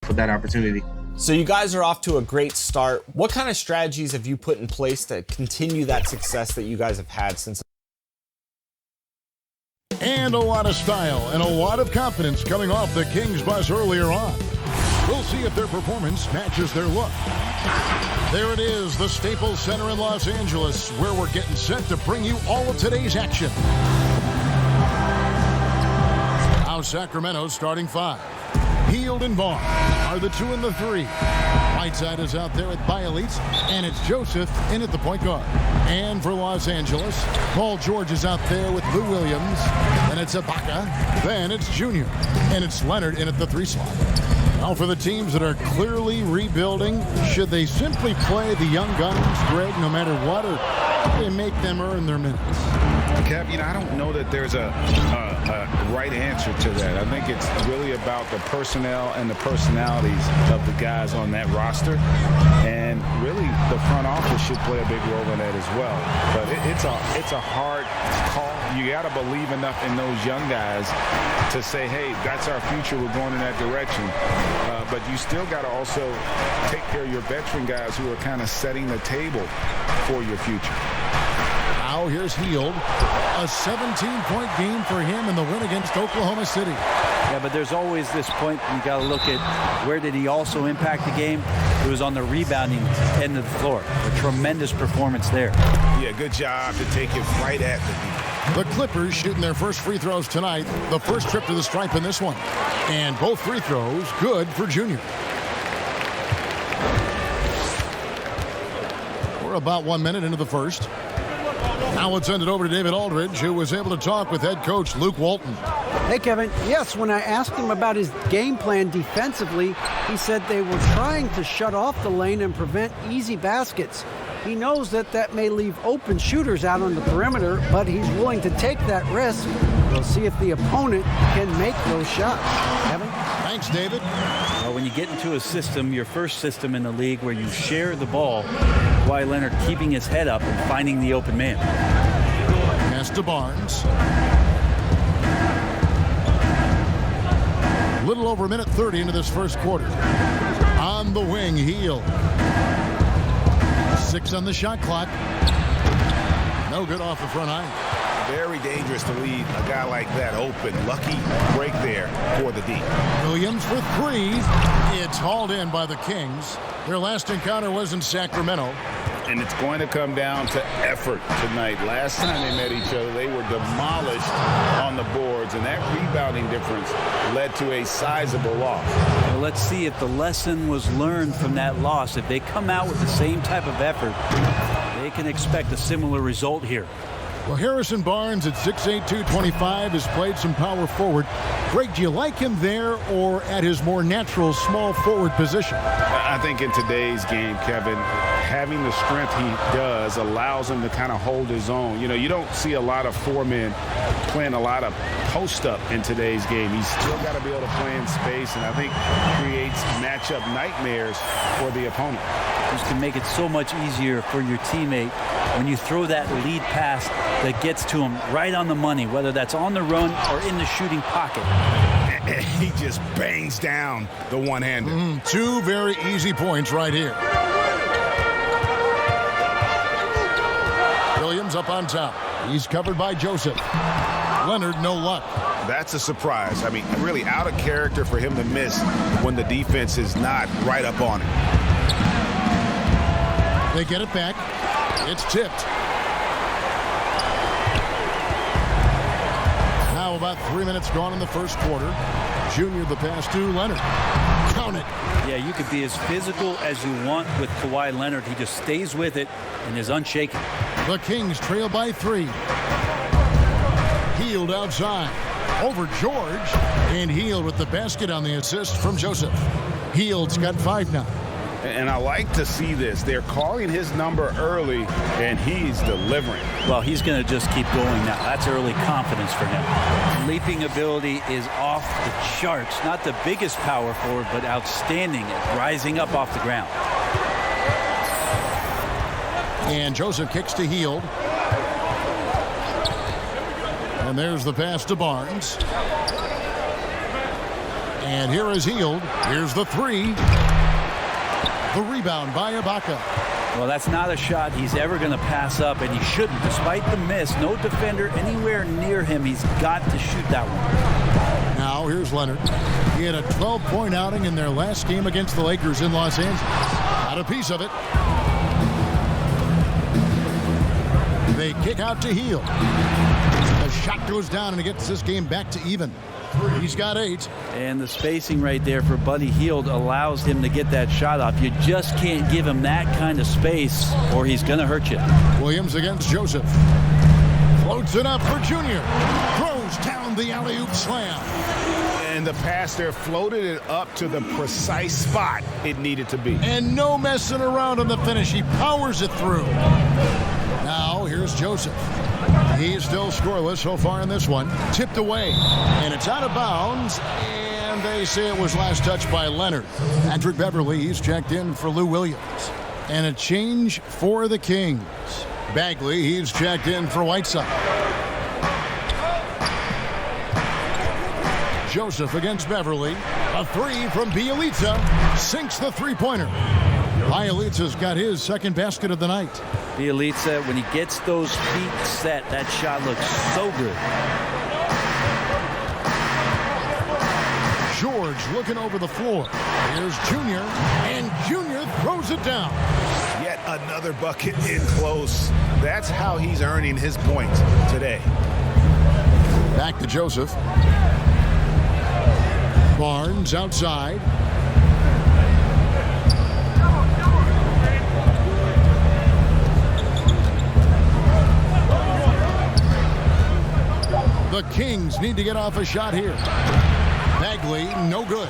For that opportunity. So you guys are off to a great start. What kind of strategies have you put in place to continue that success that you guys have had since? And a lot of style and a lot of confidence coming off the Kings bus earlier on. We'll see if their performance matches their look. There it is, the Staples Center in Los Angeles, where we're getting set to bring you all of today's action. Now Sacramento's starting five. Hield and Vaughn are the 2 and the 3. Whiteside is out there with Bialites, and it's Joseph in at the point guard. And for Los Angeles, Paul George is out there with Lou Williams, and it's Ibaka, then it's Junior, and it's Leonard in at the 3 slot. Now for the teams that are clearly rebuilding, should they simply play the young guns, Greg, no matter what, or do they make them earn their minutes? Kev, I don't know that there's a right answer to that. I think it's really about the personnel and the personalities of the guys on that roster. And really, the front office should play a big role in that as well. But it's a hard call. You got to believe enough in those young guys to say, hey, that's our future. We're going in that direction. But you still got to also take care of your veteran guys who are kind of setting the table for your future. Now here's Hield. A 17-point game for him in the win against Oklahoma City. Yeah, but there's always this point you got to look at where did he also impact the game. It was on the rebounding end of the floor. A tremendous performance there. Yeah, good job to take it right at the defense. The Clippers shooting their first free throws tonight. The first trip to the stripe in this one. And both free throws good for Junior. We're about 1 minute into the first. Now let's send it over to David Aldridge, who was able to talk with head coach Luke Walton. Hey, Kevin. Yes, when I asked him about his game plan defensively, he said they were trying to shut off the lane and prevent easy baskets. He knows that may leave open shooters out on the perimeter, but he's willing to take that risk. We'll see if the opponent can make those shots. Kevin? Thanks, David. Well, when you get into a system, your first system in the league where you share the ball, Kawhi Leonard keeping his head up and finding the open man. Pass to Barnes. A little over a minute 30 into this first quarter. On the wing, Hield. 6 on the shot clock. No good off the front iron. Very dangerous to leave a guy like that open. Lucky break there for the D. Williams for 3. It's hauled in by the Kings. Their last encounter was in Sacramento. And it's going to come down to effort tonight. Last time they met each other, they were demolished on the boards, and that rebounding difference led to a sizable loss. Well, let's see if the lesson was learned from that loss. If they come out with the same type of effort, they can expect a similar result here. Well, Harrison Barnes at 6'8", 225 has played some power forward. Greg, do you like him there or at his more natural small forward position? I think in today's game, Kevin, having the strength he does allows him to kind of hold his own. You don't see a lot of 4 men playing a lot of post-up in today's game. He's still got to be able to play in space, and I think creates matchup nightmares for the opponent. Just to make it so much easier for your teammate when you throw that lead pass that gets to him right on the money, whether that's on the run or in the shooting pocket. He just bangs down the one-hander. 2 very easy points right here. Williams up on top. He's covered by Joseph. Leonard, no luck. That's a surprise. I mean, really out of character for him to miss when the defense is not right up on him. They get it back. It's tipped. Now about 3 minutes gone in the first quarter. Junior the pass to Leonard. Count it. Yeah, you could be as physical as you want with Kawhi Leonard. He just stays with it and is unshaken. The Kings trail by 3. Hield outside. Over George. And Hield with the basket on the assist from Joseph. Hield's got 5 now. And I like to see this. They're calling his number early, and he's delivering. Well, he's going to just keep going now. That's early confidence for him. Leaping ability is off the charts. Not the biggest power forward, but outstanding at rising up off the ground. And Joseph kicks to Hield. And there's the pass to Barnes. And here is Hield. Here's the three. The rebound by Ibaka. Well, that's not a shot he's ever going to pass up, and he shouldn't. Despite the miss, no defender anywhere near him. He's got to shoot that one. Now here's Leonard. He had a 12-point outing in their last game against the Lakers in Los Angeles. Got a piece of it. They kick out to Hield. The shot goes down, and it gets this game back to even. He's got 8. And the spacing right there for Buddy Hield allows him to get that shot off. You just can't give him that kind of space, or he's going to hurt you. Williams against Joseph. Floats it up for Junior. Throws down the alley-oop slam. And the pass there floated it up to the precise spot it needed to be. And no messing around on the finish. He powers it through. Now here's Joseph. He's still scoreless so far in this one. Tipped away. And it's out of bounds. And they say it was last touched by Leonard. Patrick Beverly, he's checked in for Lou Williams. And a change for the Kings. Bagley, he's checked in for Whiteside. Joseph against Beverly. A three from Bielitsa. Sinks the three-pointer. Bielitsa's got his second basket of the night. Bielitsa, when he gets those feet set, that shot looks so good. George looking over the floor. Here's Junior, and Junior throws it down. Yet another bucket in close. That's how he's earning his points today. Back to Joseph. Barnes outside. The Kings need to get off a shot here. Bagley, no good.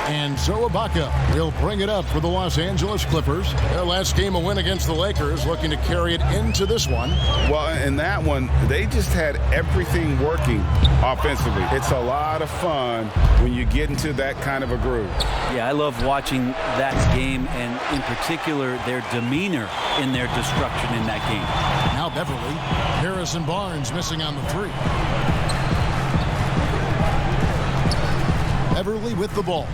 And so Ibaka will bring it up for the Los Angeles Clippers. Their last game a win against the Lakers, looking to carry it into this one. Well, in that one, they just had everything working offensively. It's a lot of fun when you get into that kind of a groove. Yeah, I love watching that game, and in particular, their demeanor in their destruction in that game. Now Beverly. Harrison Barnes missing on the three. Beverly with the ball.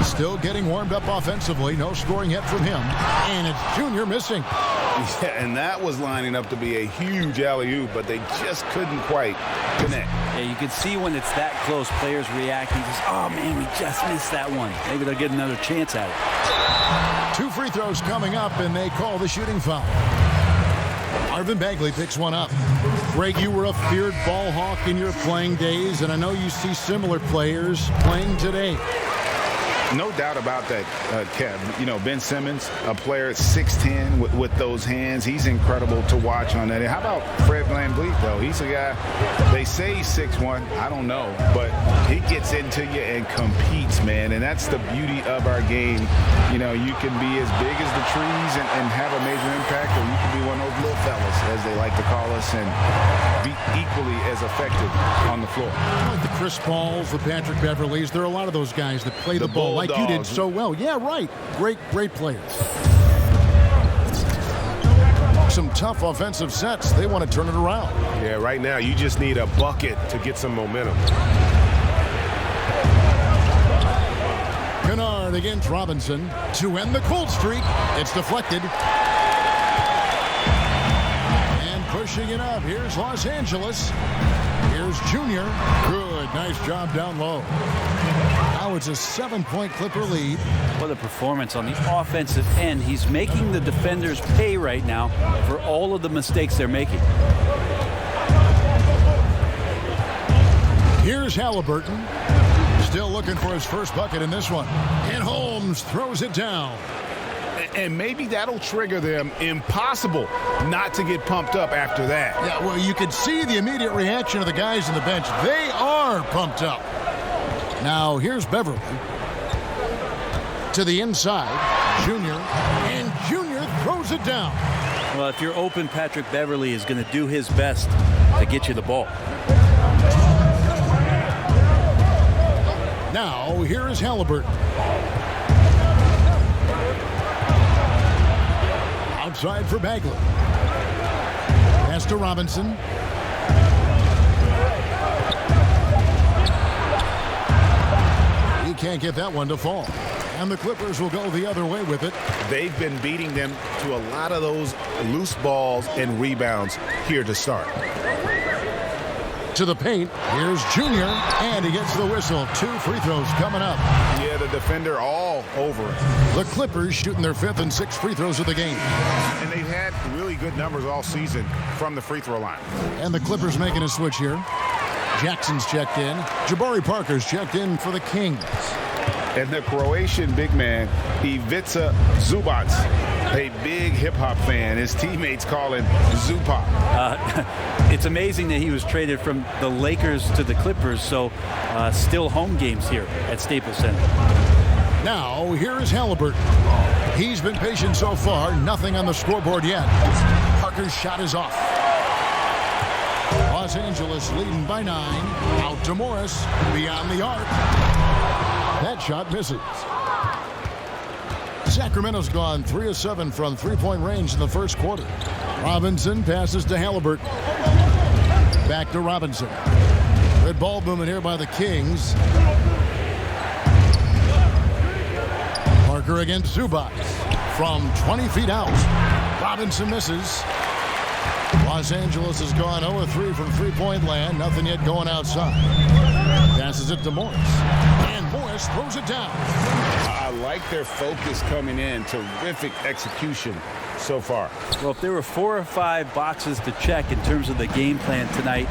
Still getting warmed up offensively. No scoring yet from him. And it's Junior missing. Yeah, and that was lining up to be a huge alley-oop, but they just couldn't quite connect. Yeah, you can see when it's that close, players reacting. Just, oh, man, we just missed that one. Maybe they'll get another chance at it. 2 free throws coming up, and they call the shooting foul. Marvin Bagley picks one up. Greg, you were a feared ball hawk in your playing days, and I know you see similar players playing today. No doubt about that, Kev. You know, Ben Simmons, a player at 6'10", with those hands. He's incredible to watch on that. And how about Fred VanVleet, though? He's a guy, they say he's 6'1". I don't know. But he gets into you and competes, man. And that's the beauty of our game. You know, you can be as big as the trees and have a major impact, or you can be one of those little fellas, as they like to call us, and be equally as effective on the floor. Like the Chris Pauls, the Patrick Beverleys, there are a lot of those guys that play the ball like you did so well. Yeah, right. Great players. Some tough offensive sets. They want to turn it around. Yeah, right now you just need a bucket to get some momentum. Kennard against Robinson to end the cold streak. It's deflected. And pushing it up. Here's Los Angeles. Here's Junior. Good. Nice job down low. Now it's a 7-point Clipper lead. What a performance on the offensive end. He's making the defenders pay right now for all of the mistakes they're making. Here's Halliburton. Still looking for his first bucket in this one. And Holmes throws it down. And maybe that'll trigger them. Impossible not to get pumped up after that. Yeah, well, you could see the immediate reaction of the guys on the bench. They are pumped up. Now, here's Beverly. To the inside, Junior, and Junior throws it down. Well, if you're open, Patrick Beverly is going to do his best to get you the ball. Now, here is Halliburton. Outside for Bagley. Pass to Robinson. He can't get that one to fall. And the Clippers will go the other way with it. They've been beating them to a lot of those loose balls and rebounds here to start. To the paint, here's Junior, and he gets the whistle. 2 free throws coming up. Yeah, the defender all over it. The Clippers shooting their 5th and 6th free throws of the game. And they've had really good numbers all season from the free throw line. And the Clippers making a switch here. Jackson's checked in. Jabari Parker's checked in for the Kings. And the Croatian big man, Ivica Zubac, a big hip-hop fan. His teammates call him Zupac. It's amazing that he was traded from the Lakers to the Clippers, so still home games here at Staples Center. Now, here is Halliburton. He's been patient so far. Nothing on the scoreboard yet. Parker's shot is off. Los Angeles leading by 9. Out to Morris. Beyond the arc. That shot misses. Sacramento's gone 3 of 7 from three-point range in the first quarter. Robinson passes to Halliburton. Back to Robinson. Good ball movement here by the Kings. Parker against Zubac from 20 feet out. Robinson misses. Los Angeles has gone 0 of 3 from three-point land. Nothing yet going outside. Passes it to Morris. And Morris throws it down. I like their focus coming in. Terrific execution so far. Well, if there were 4 or 5 boxes to check in terms of the game plan tonight,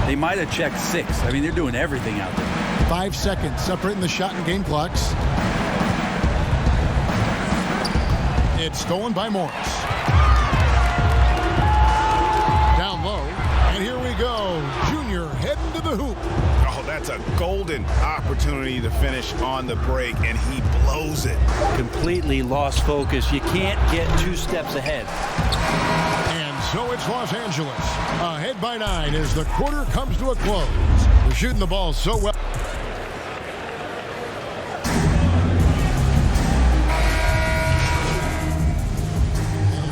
they might have checked 6. I mean, they're doing everything out there. 5 seconds separating the shot and game clocks. It's stolen by Morris. Down low. And here we go. Junior heading to the hoop. Oh, that's a golden opportunity to finish on the break, and he blows it. Completely lost focus. You can't get 2 steps ahead. And so it's Los Angeles. Ahead by 9 as the quarter comes to a close. They're shooting the ball so well.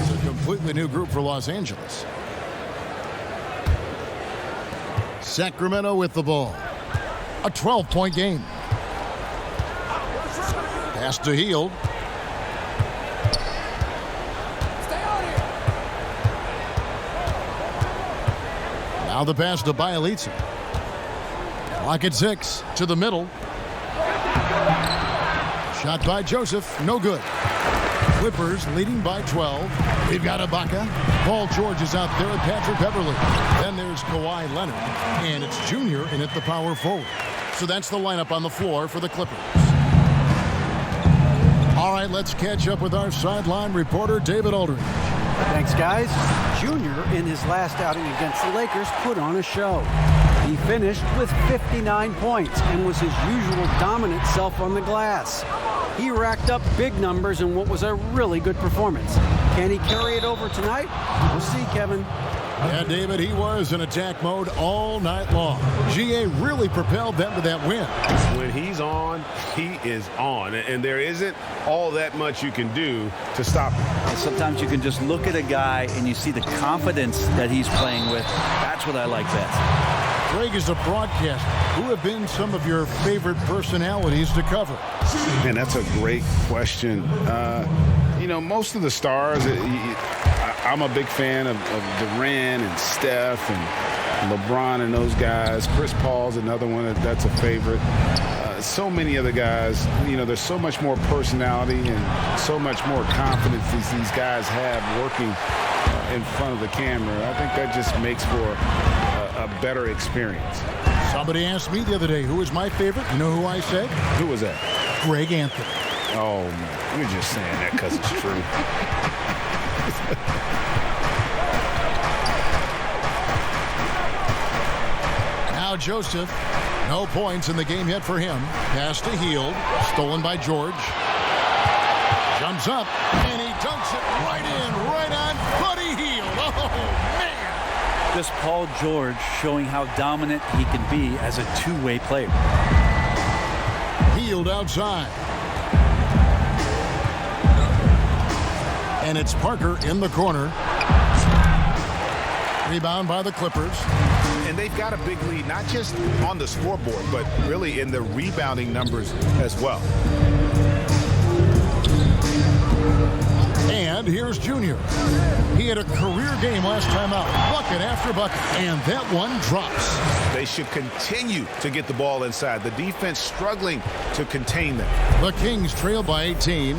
It's a completely new group for Los Angeles. Sacramento with the ball. A 12-point game. Pass to Hield. Now the pass to Bielitsa. Clock at 6 to the middle. Shot by Joseph. No good. Clippers leading by 12. We've got Ibaka. Paul George is out there with Patrick Beverly. Then there's Kawhi Leonard. And it's Junior in at the power forward. So that's the lineup on the floor for the Clippers. All right, let's catch up with our sideline reporter, David Aldridge. Thanks, guys. Junior, in his last outing against the Lakers, put on a show. He finished with 59 points and was his usual dominant self on the glass. He racked up big numbers in what was a really good performance. Can he carry it over tonight? We'll see, Kevin. Yeah, David, he was in attack mode all night long. GA really propelled them to that win. When he's on, he is on. And there isn't all that much you can do to stop him. And sometimes you can just look at a guy and you see the confidence that he's playing with. That's what I like best. Greg, is a broadcaster, who have been some of your favorite personalities to cover? Man, that's a great question. You know, most of the stars, I'm a big fan of Durant and Steph and LeBron and those guys. Chris Paul's another one that's a favorite. So many other guys, you know, there's so much more personality and so much more confidence these guys have working in front of the camera. I think that just makes for a better experience. Somebody asked me the other day, who was my favorite? You know who I said? Who was that? Greg Anthony. Oh, man. You're just saying that because it's true. Now Joseph, no points in the game yet for him. Pass to Hield, stolen by George. comes up, and he dunks it right in, right on Buddy Hield. Oh, man. Just Paul George showing how dominant he can be as a two-way player. Hield outside. And it's Parker in the corner. Rebound by the Clippers. And they've got a big lead, not just on the scoreboard, but really in the rebounding numbers as well. And here's Junior. He had a career game last time out, bucket after bucket, and that one drops. They should continue to get the ball inside. The defense struggling to contain them. The Kings trail by 18.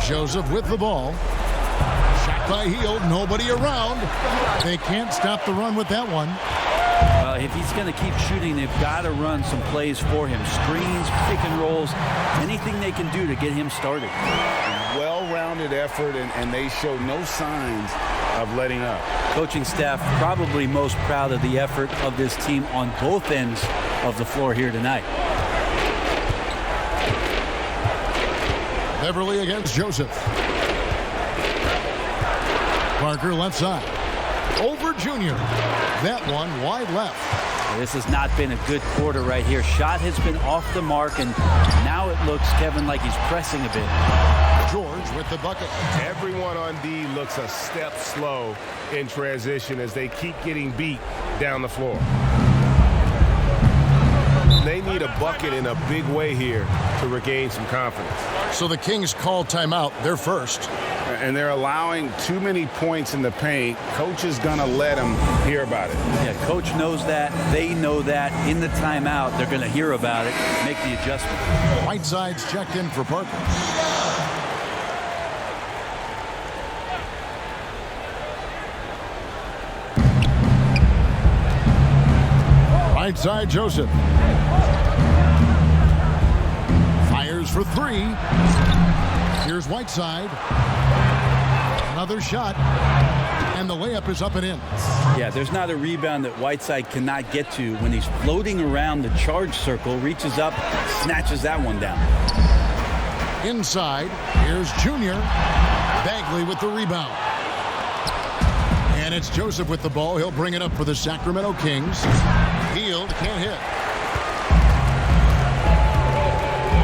Joseph with the ball. Shot by Hield, nobody around. They can't stop the run with that one. Well, if he's going to keep shooting, they've got to run some plays for him. Screens, pick and rolls, anything they can do to get him started. Well-rounded effort, and they show no signs of letting up. Coaching staff probably most proud of the effort of this team on both ends of the floor here tonight. Beverly against Joseph. Parker left side. Over Junior. That one wide left. This has not been a good quarter right here. Shot has been off the mark, and now it looks, Kevin, like he's pressing a bit. George with the bucket. Everyone on D looks a step slow in transition as they keep getting beat down the floor. They need a bucket in a big way here to regain some confidence. So the Kings call timeout, their first. And they're allowing too many points in the paint. Coach is going to let them hear about it. Yeah, coach knows that. They know that. In the timeout, they're going to hear about it, make the adjustment. Whiteside's checked in for Parker. Right side, Joseph. Fires for three. Here's Whiteside. Another shot. And the layup is up and in. Yeah, there's not a rebound that Whiteside cannot get to when he's floating around the charge circle, reaches up, snatches that one down. Inside, here's Junior. Bagley with the rebound. And it's Joseph with the ball. He'll bring it up for the Sacramento Kings. Hield can't hit.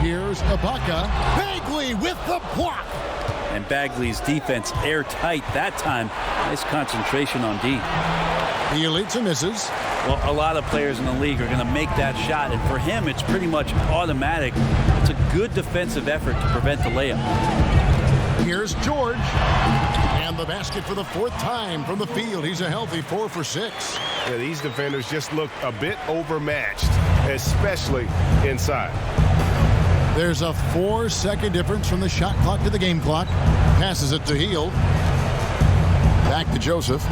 Here's Ibaka. Bagley with the block. And Bagley's defense airtight that time. Nice concentration on D. The elites misses. Well, a lot of players in the league are going to make that shot, and for him, it's pretty much automatic. It's a good defensive effort to prevent the layup. Here's George. And the basket for the fourth time from the field. He's a healthy 4 for 6. Yeah, these defenders just look a bit overmatched, especially inside. There's a 4-second difference from the shot clock to the game clock. Passes it to Hield. Back to Joseph.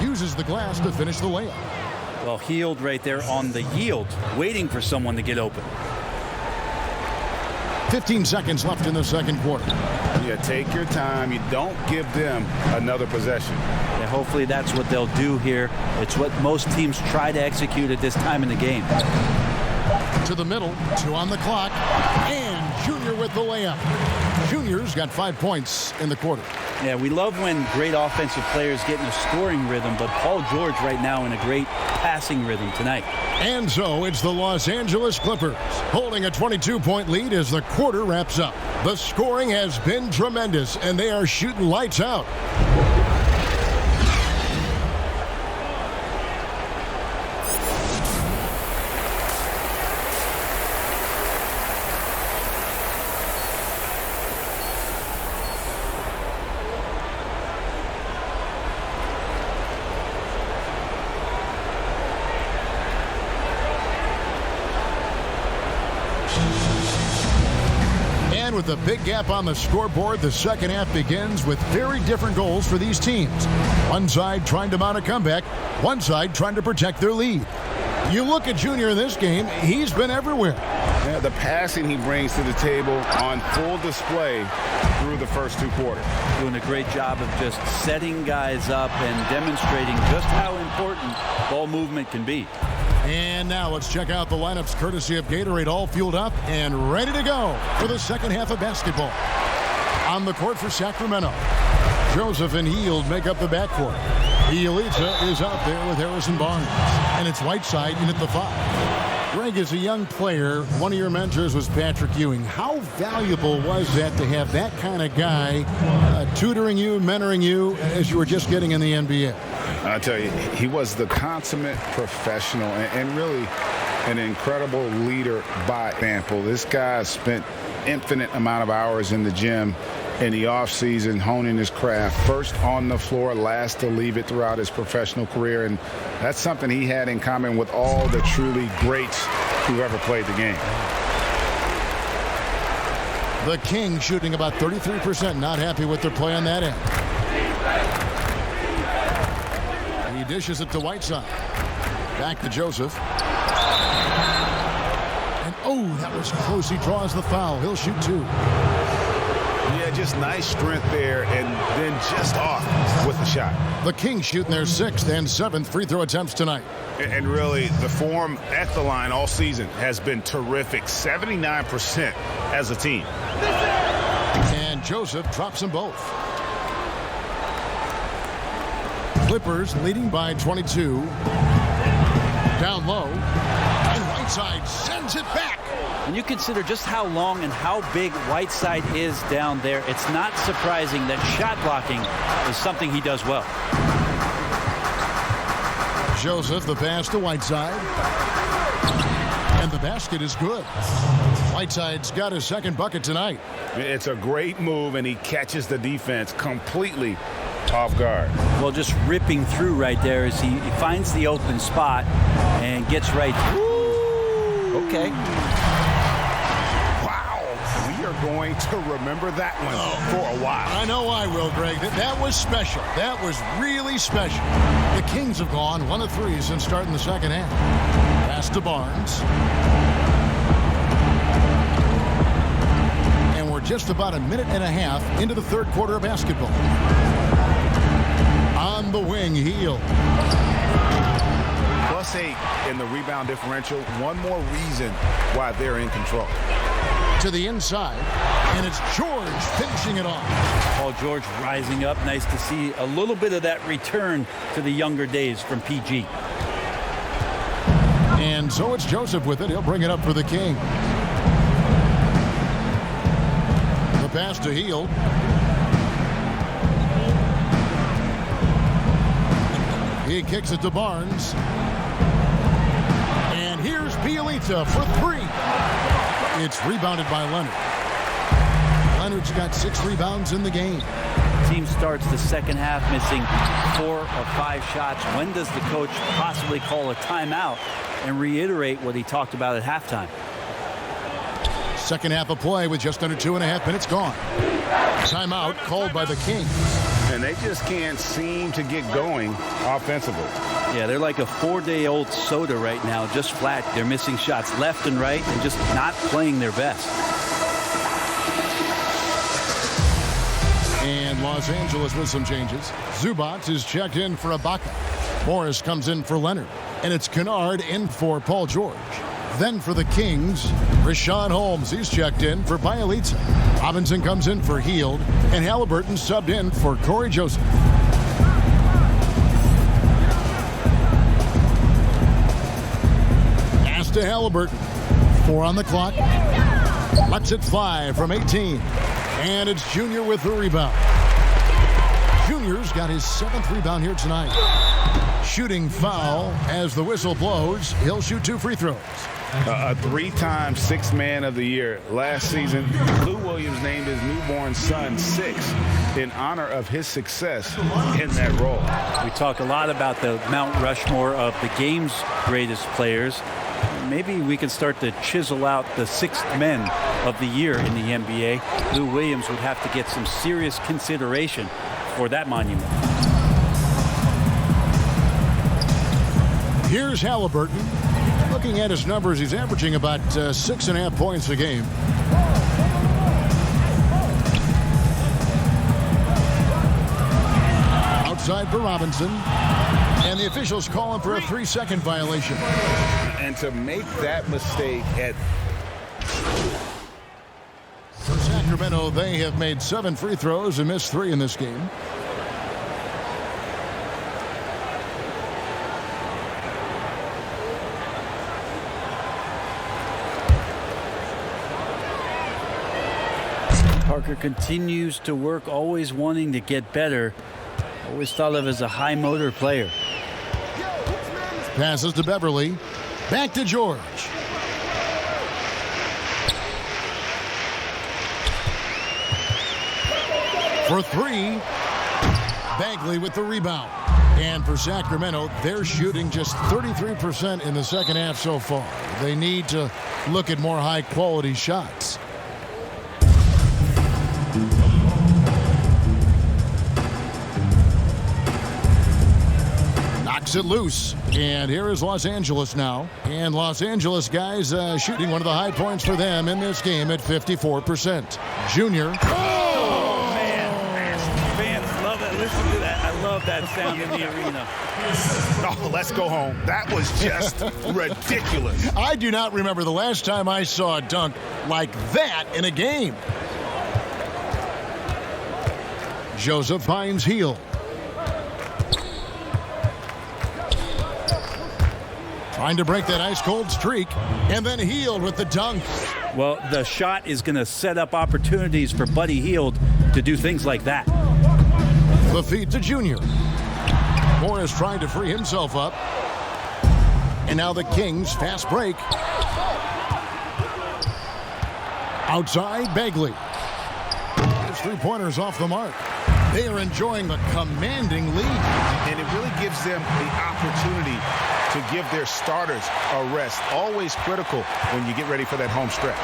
Uses the glass to finish the layup. Well, Hield right there on the yield, waiting for someone to get open. 15 seconds left in the second quarter. Yeah, take your time. You don't give them another possession. Yeah, hopefully that's what they'll do here. It's what most teams try to execute at this time in the game. To the middle, 2 on the clock, and Junior with the layup. Junior's got 5 points in the quarter. Yeah, we love when great offensive players get in a scoring rhythm, but Paul George right now in a great passing rhythm tonight. And so it's the Los Angeles Clippers holding a 22-point lead as the quarter wraps up. The scoring has been tremendous, and they are shooting lights out. With a big gap on the scoreboard, the second half begins with very different goals for these teams. One side trying to mount a comeback, one side trying to protect their lead. You look at Junior in this game, he's been everywhere. Yeah, the passing he brings to the table on full display through the first 2 quarters. Doing a great job of just setting guys up and demonstrating just how important ball movement can be. And now let's check out the lineups courtesy of Gatorade, all fueled up and ready to go for the second half of basketball. On the court for Sacramento, Joseph and Hield make up the backcourt. Bielitsa is out there with Harrison Barnes, and it's Whiteside in at the 5. Greg, as a young player, one of your mentors was Patrick Ewing. How valuable was that to have that kind of guy tutoring you, mentoring you as you were just getting in the NBA? I tell you, he was the consummate professional and really an incredible leader by example. This guy spent infinite amount of hours in the gym in the offseason honing his craft, first on the floor, last to leave it throughout his professional career, and that's something he had in common with all the truly greats who ever played the game. The Kings shooting about 33%, not happy with their play on that end. He dishes it to Whiteside. Back to Joseph. And oh, that was close. He draws the foul. He'll shoot 2. Yeah, just nice strength there, and then just off with the shot. The Kings shooting their 6th and 7th free throw attempts tonight. And really, the form at the line all season has been terrific. 79% as a team. And Joseph drops them both. Clippers leading by 22. Down low. And Whiteside sends it back. When you consider just how long and how big Whiteside is down there, it's not surprising that shot blocking is something he does well. Joseph, the pass to Whiteside. And the basket is good. Whiteside's got his 2nd bucket tonight. It's a great move, and he catches the defense completely off guard. Well, just ripping through right there as he finds the open spot and gets right through. Okay. We are going to remember that one for a while. I know I will, Greg. That was special. That was really special. The Kings have gone 1 of 3 since starting the second half. Pass to Barnes. And we're just about a minute and a half into the 3rd quarter of basketball. On the wing, Hield. +8 in the rebound differential. One more reason why they're in control. To the inside, and it's George finishing it off. Paul George rising up. Nice to see a little bit of that return to the younger days from PG. And so it's Joseph with it. He'll bring it up for the King. The pass to Hield. He kicks it to Barnes. And here's Bielitsa for 3. It's rebounded by Leonard. Leonard's got 6 rebounds in the game. Team starts the second half missing 4 of 5 shots. When does the coach possibly call a timeout and reiterate what he talked about at halftime? Second half of play with just under 2.5 minutes gone. Timeout called by the Kings. And they just can't seem to get going offensively. Yeah, they're like a 4-day-old soda right now, just flat. They're missing shots left and right and just not playing their best. And Los Angeles with some changes. Zubac is checked in for Ibaka. Morris comes in for Leonard. And it's Kennard in for Paul George. Then for the Kings, Rashawn Holmes. He's checked in for Bielitsa. Robinson comes in for Hield. And Halliburton subbed in for Corey Joseph. Pass to Halliburton. 4 on the clock. Lets it fly from 18. And it's Junior with the rebound. Junior's got his 7th rebound here tonight. Shooting foul as the whistle blows. He'll shoot 2 free throws. A 3-time 6th man of the year. Last season, Lou Williams named his newborn son 6 in honor of his success in that role. We talk a lot about the Mount Rushmore of the game's greatest players. Maybe we can start to chisel out the 6th men of the year in the NBA. Lou Williams would have to get some serious consideration for that monument. Here's Halliburton. Looking at his numbers, he's averaging about 6.5 points a game. Outside for Robinson. And the officials call him for a 3-second violation. And to make that mistake at... For Sacramento, they have made 7 free throws and missed 3 in this game. Parker continues to work, always wanting to get better. Always thought of as a high motor player. Passes to Beverly. Back to George. For 3. Bagley with the rebound. And for Sacramento, they're shooting just 33% in the second half so far. They need to look at more high-quality shots. Knocks it loose. And here is Los Angeles now. And Los Angeles guys shooting one of the high points for them in this game at 54%. Junior. Oh, man. Fans love it. Listen to that. I love that sound in the arena. Oh, let's go home. That was just ridiculous. I do not remember the last time I saw a dunk like that in a game. Joseph finds Hield. Trying to break that ice-cold streak, and then Hield with the dunk. Well, the shot is going to set up opportunities for Buddy Hield to do things like that. The feed to Junior. Morris trying to free himself up. And now the Kings fast break. Outside, Bagley. His 3-pointers off the mark. They are enjoying the commanding lead. And it really gives them the opportunity to give their starters a rest. Always critical when you get ready for that home stretch.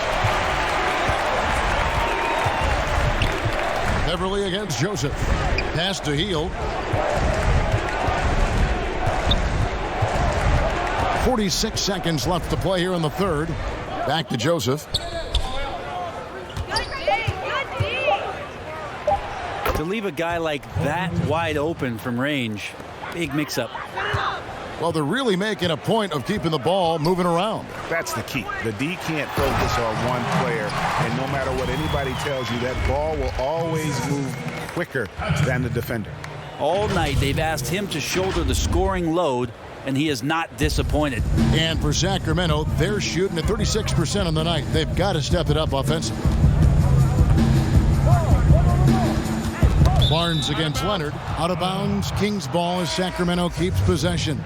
Beverly against Joseph. Pass to Hield. 46 seconds left to play here in the third. Back to Joseph. To leave a guy like that wide open from range, big mix-up. Well, they're really making a point of keeping the ball moving around. That's the key. The D can't focus on one player, and no matter what anybody tells you, that ball will always move quicker than the defender. All night, they've asked him to shoulder the scoring load, and he is not disappointed. And for Sacramento, they're shooting at 36% on the night. They've got to step it up offensively. Barnes against Leonard. Out of bounds. Kings ball as Sacramento keeps possession.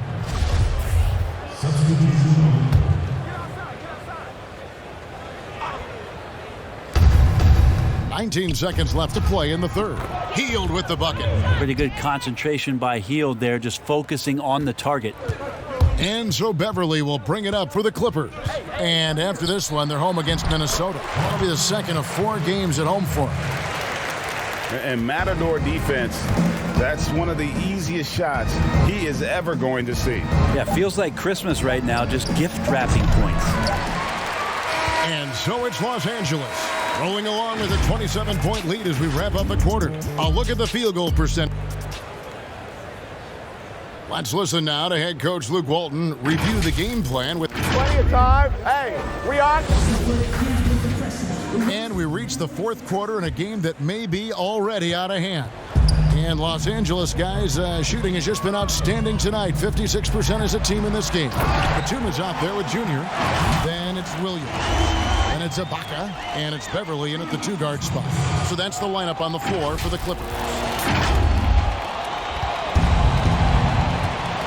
"19 seconds left to play in the third. Hield with the bucket. Pretty good concentration by Hield there, just focusing on the target. And so Beverly will bring it up for the Clippers. And after this one, they're home against Minnesota. That'll be the second of 4 games at home for them. And Matador defense, that's one of the easiest shots he is ever going to see. Yeah, feels like Christmas right now, just gift wrapping points. And so it's Los Angeles rolling along with a 27-point lead as we wrap up the quarter. A look at the field goal percent. Let's listen now to head coach Luke Walton review the game plan with plenty of time. Hey, we on? And we reach the fourth quarter in a game that may be already out of hand. And Los Angeles guys, shooting has just been outstanding tonight. 56% as a team in this game. Batum is out there with Junior. Then it's Williams. Then it's Ibaka. And it's Beverly in at the 2-guard spot. So that's the lineup on the floor for the Clippers.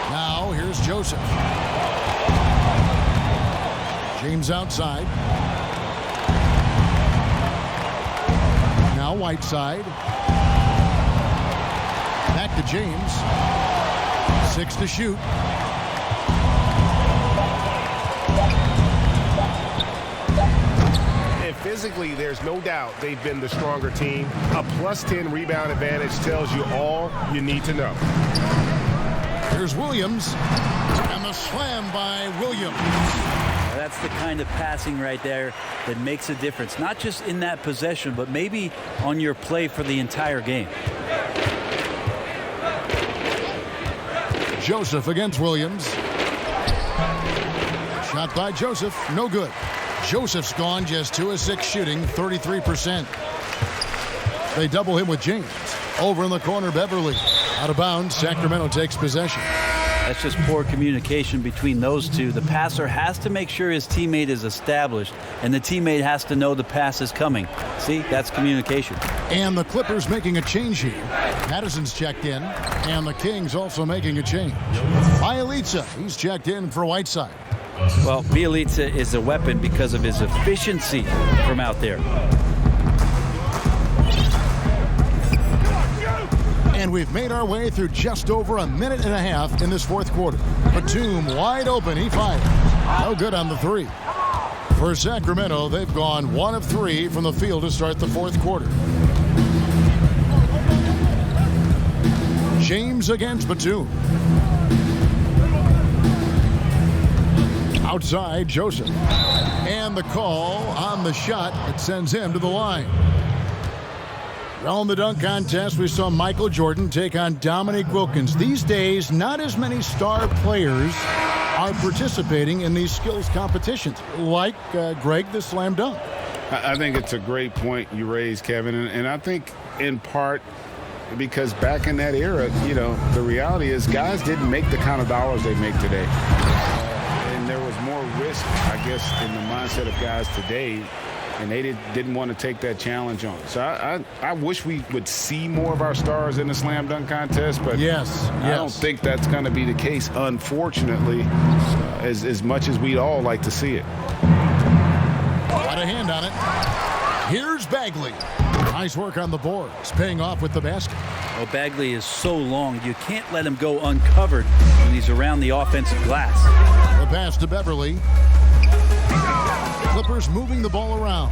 Now here's Joseph. James outside. Now Whiteside. Back to James. 6 to shoot. And physically, there's no doubt they've been the stronger team. A +10 rebound advantage tells you all you need to know. Here's Williams. And the slam by Williams. That's the kind of passing right there that makes a difference, not just in that possession, but maybe on your play for the entire game. Joseph against Williams. Shot by Joseph, no good. Joseph's gone, just 2 of 6 shooting, 33%. They double him with James. Over in the corner, Beverly. Out of bounds, Sacramento takes possession. That's just poor communication between those two. The passer has to make sure his teammate is established, and the teammate has to know the pass is coming. See, that's communication. And the Clippers making a change here. Patterson's checked in, and the Kings also making a change. Bielitsa, he's checked in for Whiteside. Well, Bielitsa is a weapon because of his efficiency from out there. And we've made our way through just over a minute and a half in this fourth quarter. Batum wide open, he fires. No good on the three. For Sacramento, they've gone 1 of 3 from the field to start the fourth quarter. James against Batum. Outside, Joseph. And the call on the shot that sends him to the line. Well, in the dunk contest, we saw Michael Jordan take on Dominique Wilkins. These days, not as many star players are participating in these skills competitions, like Greg, the slam dunk. I think it's a great point you raised, Kevin, and I think in part because back in that era, you know, the reality is guys didn't make the kind of dollars they make today. And there was more risk, I guess, in the mindset of guys today, and they didn't want to take that challenge on. So I wish we would see more of our stars in the slam dunk contest, but yes. I don't think that's going to be the case, unfortunately, as much as we'd all like to see it. Got a hand on it. Here's Bagley. Nice work on the boards, paying off with the basket. Well, Bagley is so long, you can't let him go uncovered when he's around the offensive glass. The pass to Beverly. Clippers moving the ball around.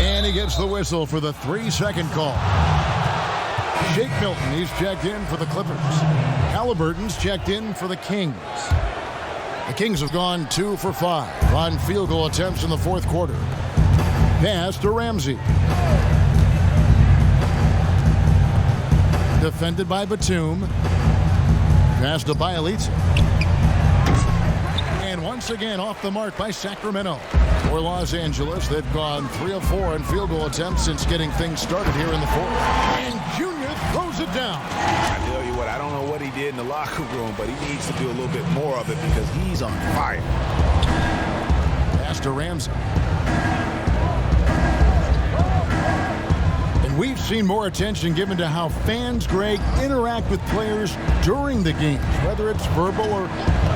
And he gets the whistle for the 3-second call. Shake Milton, he's checked in for the Clippers. Halliburton's checked in for the Kings. The Kings have gone 2 for 5 on field goal attempts in the fourth quarter. Pass to Ramsey. Defended by Batum. Pass to Bielitsa. And once again off the mark by Sacramento. For Los Angeles, they've gone 3 of 4 on field goal attempts since getting things started here in the fourth. And Junior throws it down. I tell you what, I don't know what he did in the locker room, but he needs to do a little bit more of it because he's on fire. Pass to Ramsey. We've seen more attention given to how fans, Greg, interact with players during the games, whether it's verbal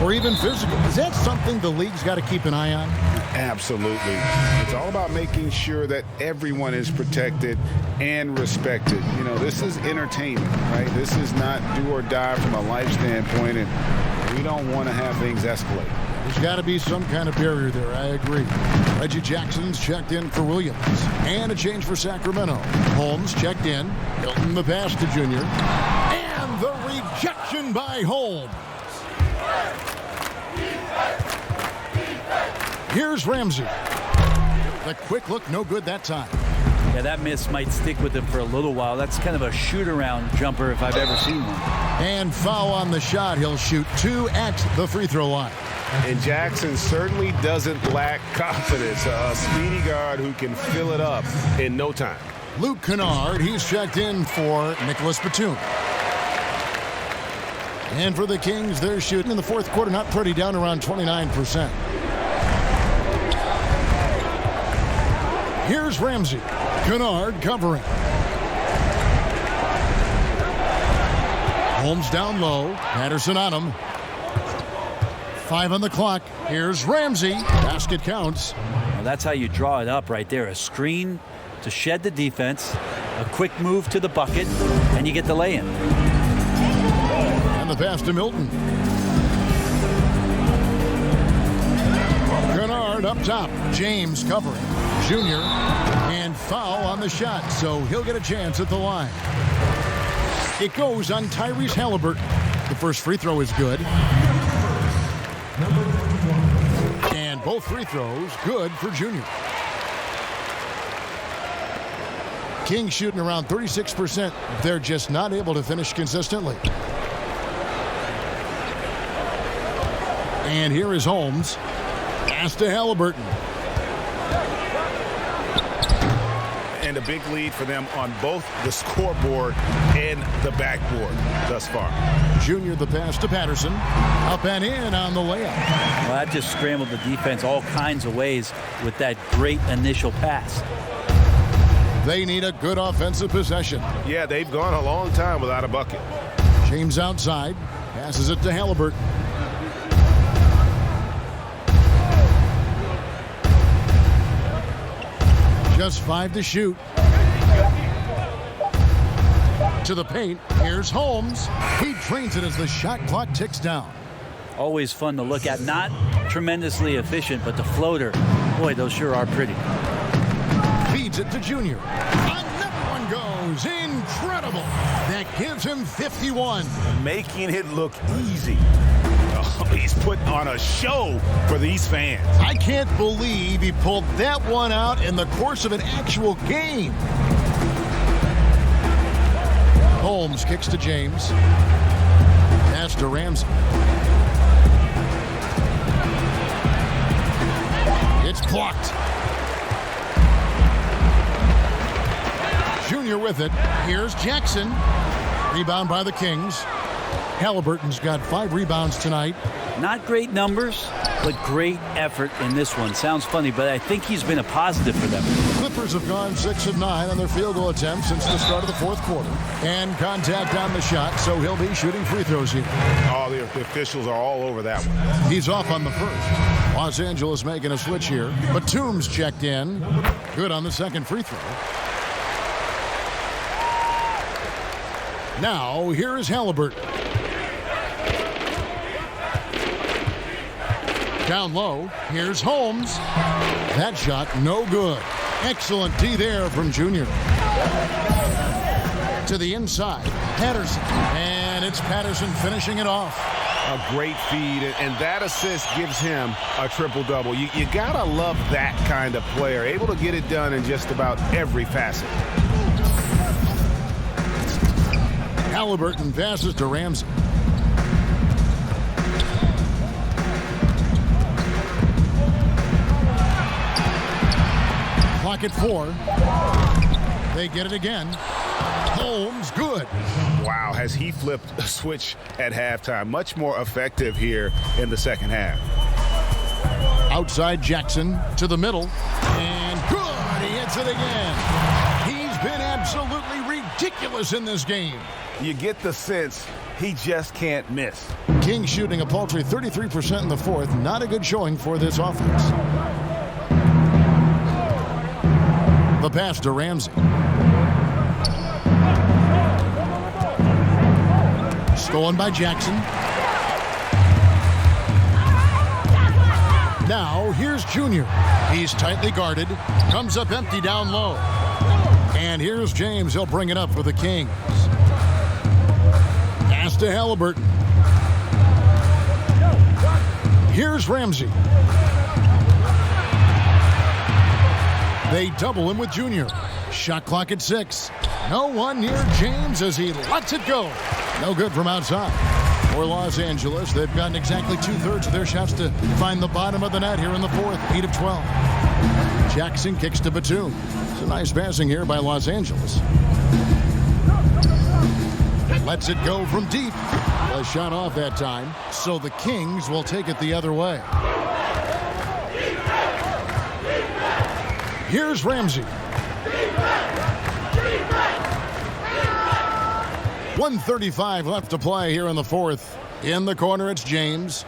or even physical. Is that something the league's got to keep an eye on? Absolutely. It's all about making sure that everyone is protected and respected. You know, this is entertainment, right? This is not do or die from a life standpoint, and we don't want to have things escalate. There's got to be some kind of barrier there, I agree. Reggie Jackson's checked in for Williams. And a change for Sacramento. Holmes checked in. Milton the pass to Junior. And the rejection by Holmes. Here's Ramsey. The quick look, no good that time. Yeah, that miss might stick with him for a little while. That's kind of a shoot-around jumper if I've ever seen one. And foul on the shot. He'll shoot 2 at the free throw line. And Jackson certainly doesn't lack confidence. A speedy guard who can fill it up in no time. Luke Kennard, he's checked in for Nicholas Batum. And for the Kings, they're shooting in the fourth quarter, not pretty, down around 29%. Here's Ramsey. Kennard covering. Holmes down low. Patterson on him. 5 on the clock. Here's Ramsey. Basket counts. Well, that's how you draw it up right there. A screen to shed the defense, a quick move to the bucket, and you get the lay-in. And the pass to Milton. Kennard up top. James covering. Junior. And foul on the shot, so he'll get a chance at the line. It goes on Tyrese Halliburton. The first free throw is good. And both free throws good for Junior. Kings shooting around 36%. They're just not able to finish consistently. And here is Holmes. Pass to Halliburton. And a big lead for them on both the scoreboard and the backboard thus far. Junior the pass to Patterson. Up and in on the layup. Well, that just scrambled the defense all kinds of ways with that great initial pass. They need a good offensive possession. Yeah, they've gone a long time without a bucket. James outside. Passes it to Halliburton. Just 5 to shoot. To the paint. Here's Holmes. He trains it as the shot clock ticks down. Always fun to look at. Not tremendously efficient, but the floater, boy, those sure are pretty. Feeds it to Junior. Another one goes. Incredible. That gives him 51. Making it look easy. Oh, he's putting on a show for these fans. I can't believe he pulled that one out in the course of an actual game. Holmes kicks to James. Pass to Ramsey. It's blocked. Junior with it. Here's Jackson. Rebound by the Kings. Halliburton's got 5 rebounds tonight. Not great numbers, but great effort in this one. Sounds funny, but I think he's been a positive for them. Clippers have gone 6 of 9 on their field goal attempts since the start of the fourth quarter. And contact on the shot, so he'll be shooting free throws here. Oh, the officials are all over that one. He's off on the first. Los Angeles making a switch here. Batum's checked in. Good on the second free throw. Now, here is Halliburton. Down low, here's Holmes. That shot, no good. Excellent D there from Junior. To the inside, Patterson. And it's Patterson finishing it off. A great feed, and that assist gives him a triple-double. You gotta love that kind of player, able to get it done in just about every facet. Halliburton passes to Ramsey. Clock at 4. They get it again. Holmes, good. Wow, has he flipped a switch at halftime. Much more effective here in the second half. Outside Jackson to the middle. And good, he hits it again. He's been absolutely ridiculous in this game. You get the sense he just can't miss. King shooting a paltry 33% in the fourth. Not a good showing for this offense. The pass to Ramsey. Stolen by Jackson. Now here's Junior. He's tightly guarded. Comes up empty down low. And here's James. He'll bring it up for the Kings. Pass to Halliburton. Here's Ramsey. They double him with Junior. Shot clock at 6. No one near James as he lets it go. No good from outside. For Los Angeles, they've gotten exactly 2/3 of their shots to find the bottom of the net here in the fourth. 8 of 12. Jackson kicks to Batum. It's a nice passing here by Los Angeles. Lets it go from deep. A shot off that time, so the Kings will take it the other way. Here's Ramsey. 1:35 left to play here in the fourth. In the corner, it's James.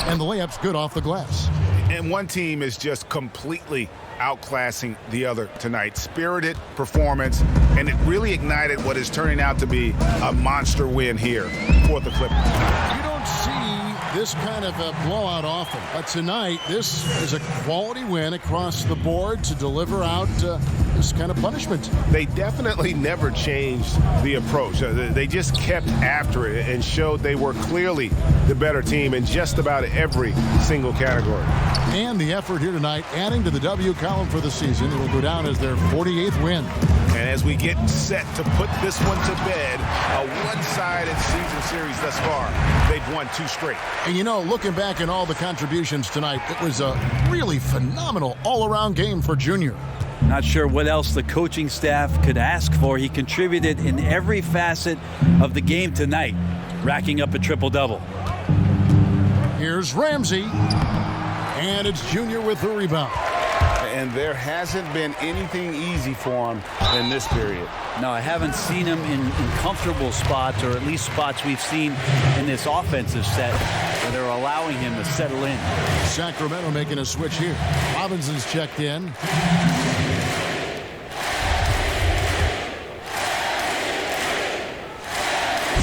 And the layup's good off the glass. And one team is just completely outclassing the other tonight. Spirited performance, and it really ignited what is turning out to be a monster win here for the Clippers. You don't see this kind of a blowout often, but tonight this is a quality win across the board to deliver out this kind of punishment. They definitely never changed the approach. They just kept after it and showed they were clearly the better team in just about every single category. And the effort here tonight, adding to the W column for the season. It will go down as their 48th win. And as we get set to put this one to bed, a one-sided season series thus far, they've won 2 straight. And you know, looking back at all the contributions tonight, it was a really phenomenal all-around game for Junior. Not sure what else the coaching staff could ask for. He contributed in every facet of the game tonight, racking up a triple-double. Here's Ramsey, and it's Junior with the rebound. And there hasn't been anything easy for him in this period. No, I haven't seen him in comfortable spots, or at least spots we've seen in this offensive set where they're allowing him to settle in. Sacramento making a switch here. Robinson's checked in.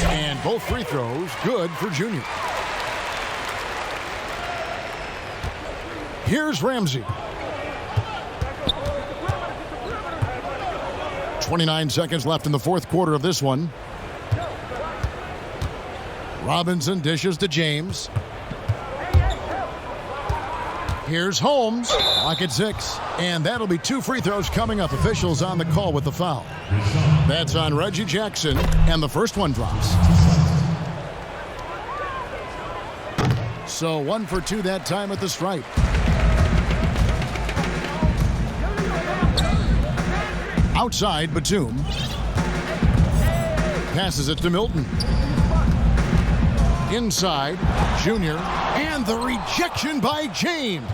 And both free throws good for Junior. Here's Ramsey. 29 seconds left in the fourth quarter of this one. Robinson dishes to James. Here's Holmes. Clock at 6. And that'll be 2 free throws coming up. Officials on the call with the foul. That's on Reggie Jackson. And the first one drops. So 1 for 2 that time at the stripe. Outside, Batum. Passes it to Milton. Inside, Junior. And the rejection by James.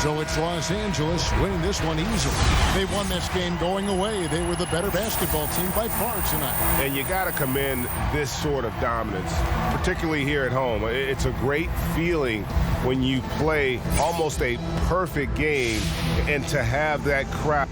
So it's Los Angeles winning this one easily. They won this game going away. They were the better basketball team by far tonight. And you got to commend this sort of dominance, particularly here at home. It's a great feeling when you play almost a perfect game and to have that crowd